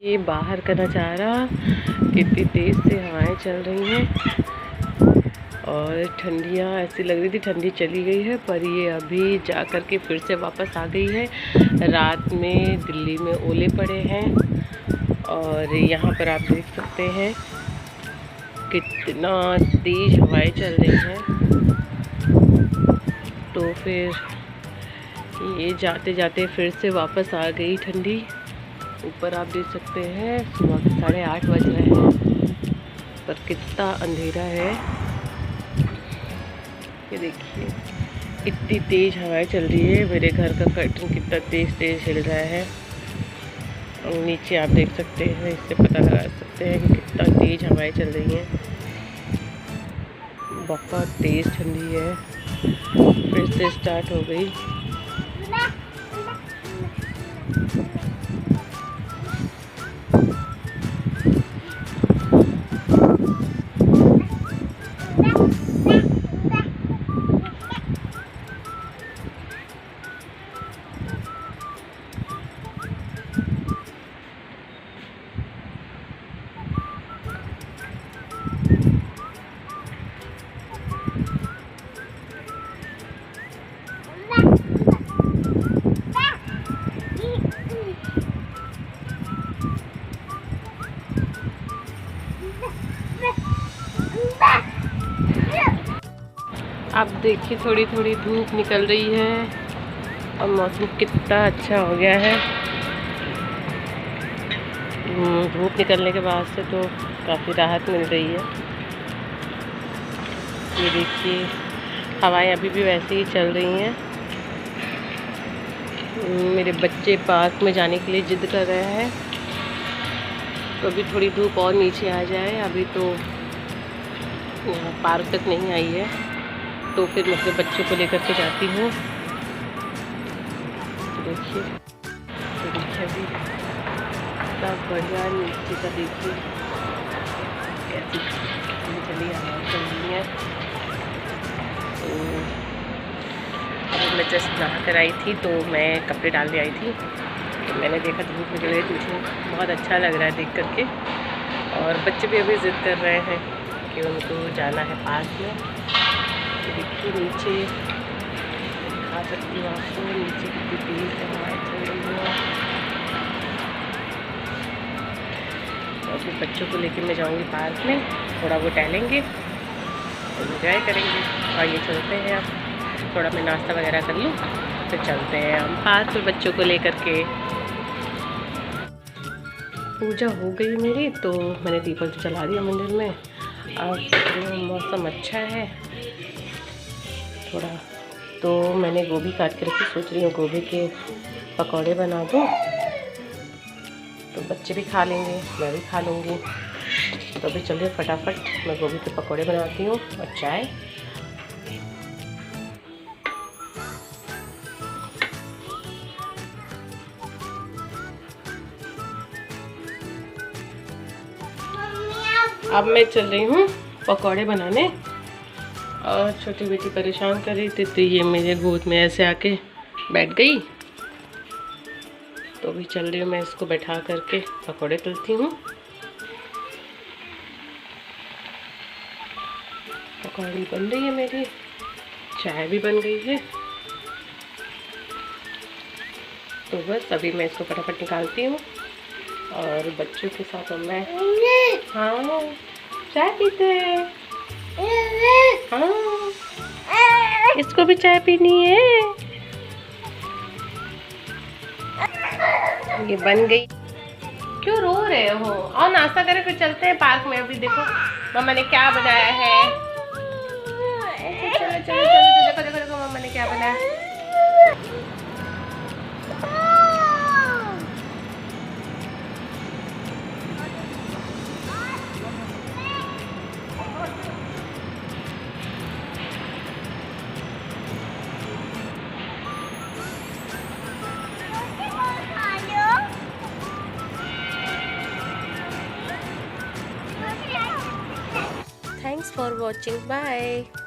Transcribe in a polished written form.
ये बाहर का नज़ारा, कितनी तेज़ से हवाएं चल रही हैं और ठंडियाँ ऐसी लग रही थी ठंडी चली गई है, पर ये अभी जा कर के फिर से वापस आ गई है। रात में दिल्ली में ओले पड़े हैं और यहाँ पर आप देख सकते हैं कितना तेज़ हवाएं चल रही हैं। तो फिर ये जाते जाते फिर से वापस आ गई ठंडी। ऊपर आप देख सकते हैं सुबह के 8:30 बज रहे हैं, पर कितना अंधेरा है। ये देखिए इतनी तेज़ हवाएं चल रही है। मेरे घर का कर्टन कितना तेज़ हिल रहा है और नीचे आप देख सकते हैं, इससे पता लगा सकते हैं कि कितना तेज़ हवाएं चल रही हैं। बहुत तेज़ ठंडी है, फिर से स्टार्ट हो गई। अब देखिए थोड़ी थोड़ी धूप निकल रही है और मौसम कितना अच्छा हो गया है। धूप निकलने के बाद से तो काफ़ी राहत मिल रही है। ये देखिए हवाएं अभी भी वैसे ही चल रही हैं। मेरे बच्चे पार्क में जाने के लिए जिद कर रहे हैं, तो अभी थोड़ी धूप और नीचे आ जाए। अभी तो पार्क तक नहीं आई है, तो फिर मैं अपने बच्चों को लेकर के जाती हूँ। देखिए अभी इतना बढ़िया नीचे का देखिए कैसी चली हवा चल रही है। तो अभी मैं जस्ट नहा कर आई थी, तो मैं कपड़े डालने आई थी, तो मैंने देखा धूप निकल रही थी। मुझे बहुत अच्छा लग रहा है देख करके। और बच्चे भी अभी ज़िद कर रहे हैं कि उनको जाना है पार्क में। देखिए नीचे दिखा सकती हूँ आपको, नीचे कितनी तेज़ हवाएं चल रही है। और फिर बच्चों को लेकर मैं जाऊँगी पार्क में, थोड़ा वो टहलेंगे और एंजॉय करेंगे। और ये चलते हैं, अब थोड़ा मैं नाश्ता वगैरह कर लूँ, फिर चलते हैं हम पार्क में बच्चों को लेकर के। पूजा हो गई मेरी, तो मैंने दीपक जला दिया मंदिर में। अब मौसम अच्छा है थोड़ा, तो मैंने गोभी काट के रखी। सोच रही हूँ गोभी के पकौड़े बना दूँ, तो बच्चे भी खा लेंगे, मैं भी खा लूँगी। तो अभी चलिए फटाफट मैं गोभी के पकौड़े बनाती हूँ और चाय। अब मैं चल रही हूँ पकौड़े बनाने, और छोटी बेटी परेशान कर रही थी, तो ये मेरे गोद में ऐसे आके बैठ गई। तो अभी चल रही हूँ मैं इसको बैठा करके पकौड़े तलती हूँ। पकौड़ी बन रही है मेरी, चाय भी बन गई है। तो बस अभी मैं इसको फटाफट निकालती हूँ और बच्चों के साथ मैं हाँ चाय पीते हैं। हाँ इसको भी चाय पीनी है। ये बन गई। क्यों रो रहे हो? और नाश्ता करें फिर चलते हैं पार्क में। अभी देखो मम्मा ने क्या बनाया है। चलो चलो चलो देखो देखो देखो मम्मा ने क्या बनाया। Thanks for watching. Bye.